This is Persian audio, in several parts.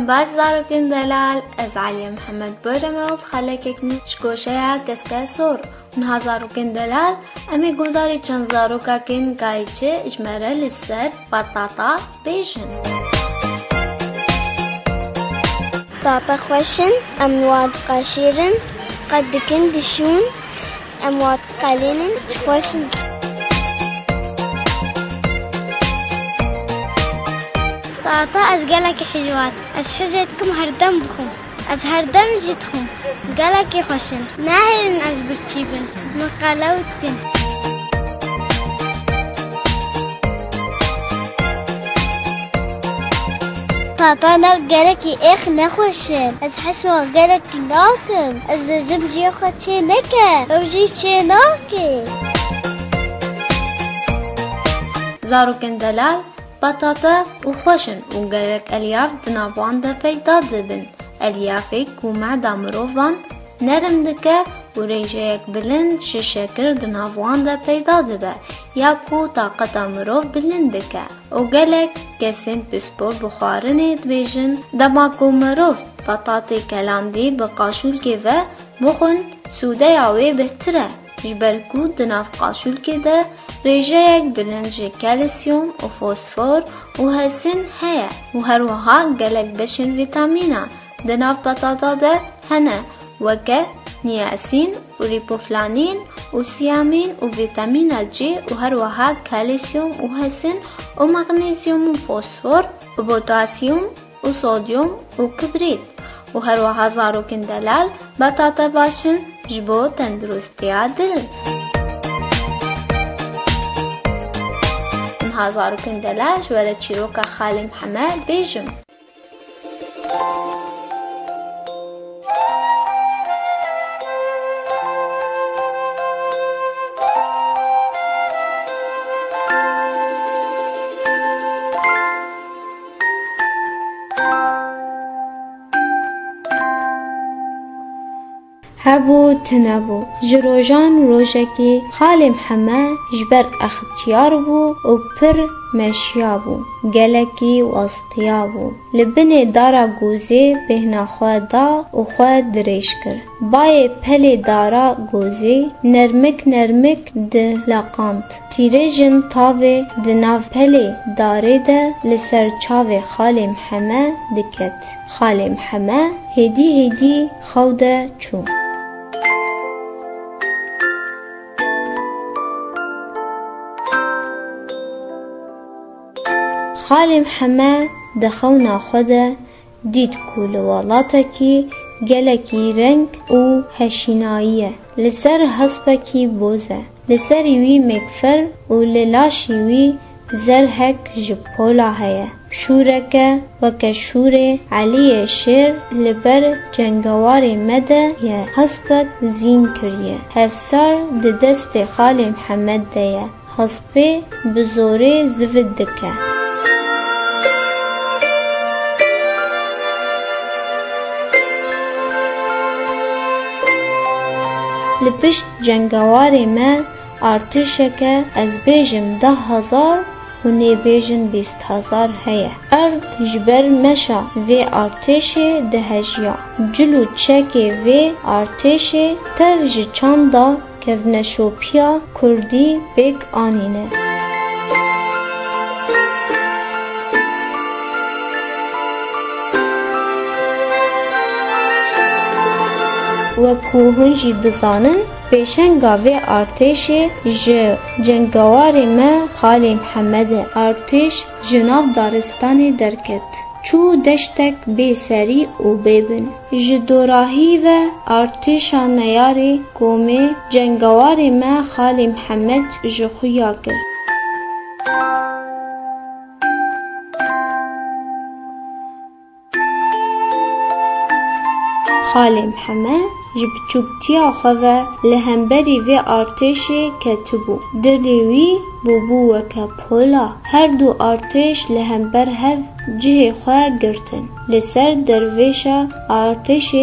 باش زاروكن دلال از علي محمد بورموت خلککنی شکوشیا کسکه سور ونها زاروكن دلال امی گوداری چند زاروکا کن گایچه اجمره لسر بطاطا بیشن بطاطا خوشن امواد قاشیرن قد کن دشون امواد قليلن خوشن بطاطا از گلک حجوات از حجتكم هردم بخون از هردم جتخون گلک خوشن نهرن از برچیبن مقالوت کن بطاطا گلکی اخ نخوشن از حشو گلکی ناکم از لازم جی خود چه نکن او جی چه ناکن زاروكن دلال بطاطا و خوشن و گلک الیاف دنابوان در پیدا دبن الیافی کو معده مروفان نرم دکه و ریشه یک بلند ششکر دنابوان در پیدا دبه یا کو طاقت مروف بلند دکه و گلک کسیم پسپور بخارنید بیشن دما کو مروف بطاطی کلاندی بقاشول که و بخون سوده یاوی بهتره جبرکو دناف قاشول که ده ریشه یک بلند کلسیوم و فسفر و حسن هیا و هر وها گلک بشن ویتامینا دناف بطاطا ده هنه وکه نیاسین و ریپوفلانین و سیامین و ویتامین جی و هر وها کلسیوم و حسن و مغنیزیوم و فسفر و پتاسیم و سودیوم و کبریت و هر وها زاروکن دلال بطاطا باشن جبو تندرستی دل زاروكن دلاش ولا تشيروكا خالي محمد بيجم هبو تنبو جروجان روجكي خالي محمد جبر اختيار بو و پر مشيابو گلكي واستيابو لبني دارا گوزي بهنا خوادا و خواد دريش كر باي پلي دارا گوزي نرمك ده لقانت تيريجن تاوي دناف پلي داري ده لسر چاوي خالي محمد دكت خالي محمد هدي خوده چون خالي محمد دخونا خدا دید کو لوالاتکی گلکی رنگ و هشیناییه لسر حسبکی بوزه لسر وی مکفر و للاشی وی زرهک جپولا هیا شورکه وکه شور علی شیر لبر جنگوار مده یه حسبک زین کریه هفسار ده دست خالي محمد ده حسبه بزوره زود دکه لپشت جنگواری ما ارتشکه از بیجم 10,000 و نی بیجن 20,000 هیا ارد جبر مشا و ارتش دهجیا جلو چکی و ارتش توج چاندا کونشوپیا کردی بیگ آنینه و کوهنجی دزانن پیشنگا و ارتش جنگوار ما خالي محمد ارتش جناف دارستانی درکت چو دشتک بی سری و بیبن جدوراهی و ارتشا نیاری کومه جنگوار ما خالي محمد جخویا کر خالي محمد جب چوبتیا خواه لهمبری و ارتش کتبو دلیوی بوبو و کپولا هر دو ارتش لهمبر هف جه خواه گرتن لسر درویشا ارتش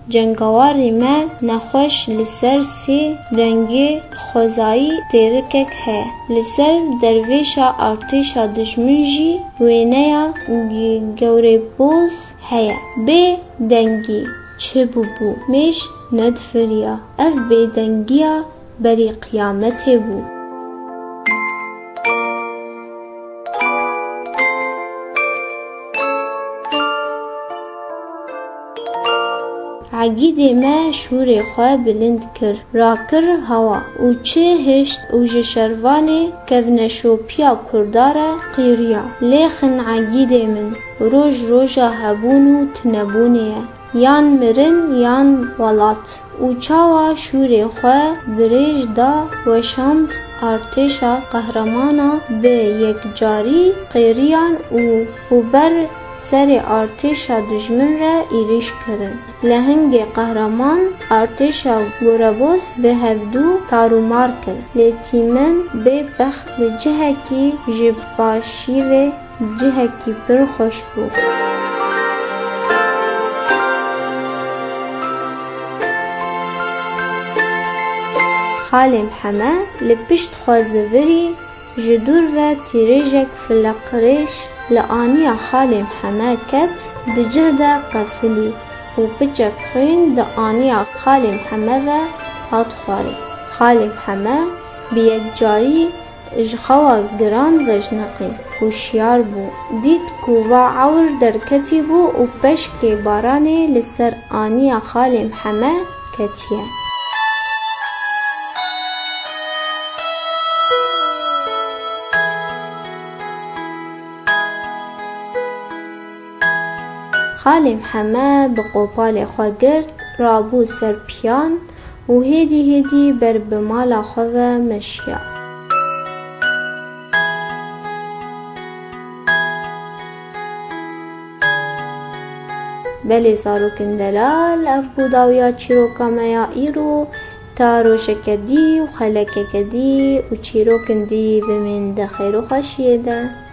جنگواری ما نخوش لسر سی رنگی خوزایی تیرکک هیا. لسر درویشا ارتشا دشمن جی وینیا گوری بوز هیا. به دنگی چه بو میش ندفریا. اف به دنگیا بری قیامت بو. عقیده ما شور خواه بلند کر را کر هوا و چه هشت و جشروانه کونشو پیا کرداره قیریا لیخن عقیده من روژ روژا هبونو تنبونه یان مرن یان ولات و چاوا شور خواه بریج دا وشاند ارتشا قهرمانا به یک جاری قیریان و بر سر ارتشا دشمن را ایریش کرن. لهنگ قهرمان ارتشا گورابوس به هفدو تارومار کرد. لیتیمن به بخت جهکی جباشی و جهکی پر خوش بود. خالی محمد لپشت خوازوری جدور و تیرجک فلقریش لآنیا خالی محمد کت دجهده قفلی و بچک خین دا آنیا خالی محمد و هات خواری. خالی محمد بیک جایی جخوا گران و جنقی هوشیار بو. دید کووا عور درکتی بو و پشک بارانه لسر آنیا خالی محمد کتیه. خالی محمد بقوپال خواه گرد رابو سر پیان و هیدی بر بمالا خواه مشیا. بلی زاروکن دلال اف بوداویا چیروکا میا ایرو تا روشکدی و خلککدی و چیروکن دی بمین ده خیر و خوشیه ده.